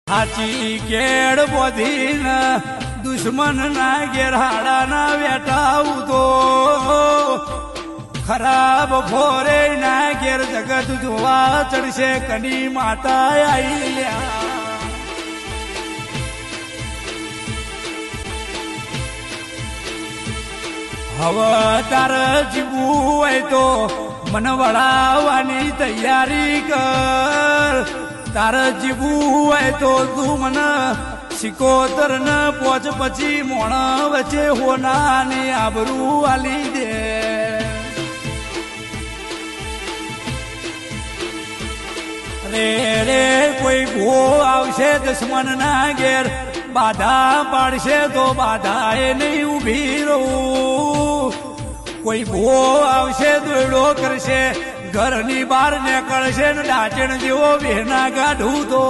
હાચી કેળ બોધીને દુશ્મન ના ઘેરાડા ના વેટાવું તો ખરાબ ફોરે ના ઘેર જગત જોવા ચડશે કની માતા આઈ લ્યા હવે તાર જીવવું હોય તો મને વળાવવાની તૈયારી કર તારે જીવવું હોય તો તું મને સિકોતર ને પોચ પછી મોણ વચ્ચે હોનાની આબરૂ આલી દે રે રે કોઈ ભો આવશે દુશ્મન ના ઘેર બાધા પાડશે તો બાધા એ નહીં ઉભી રહું કોઈ ભો આવશે દોયડો કરશે ઘરની બહાર નીકળશે ને ડાચણ જેવો બેના ગાઢું તો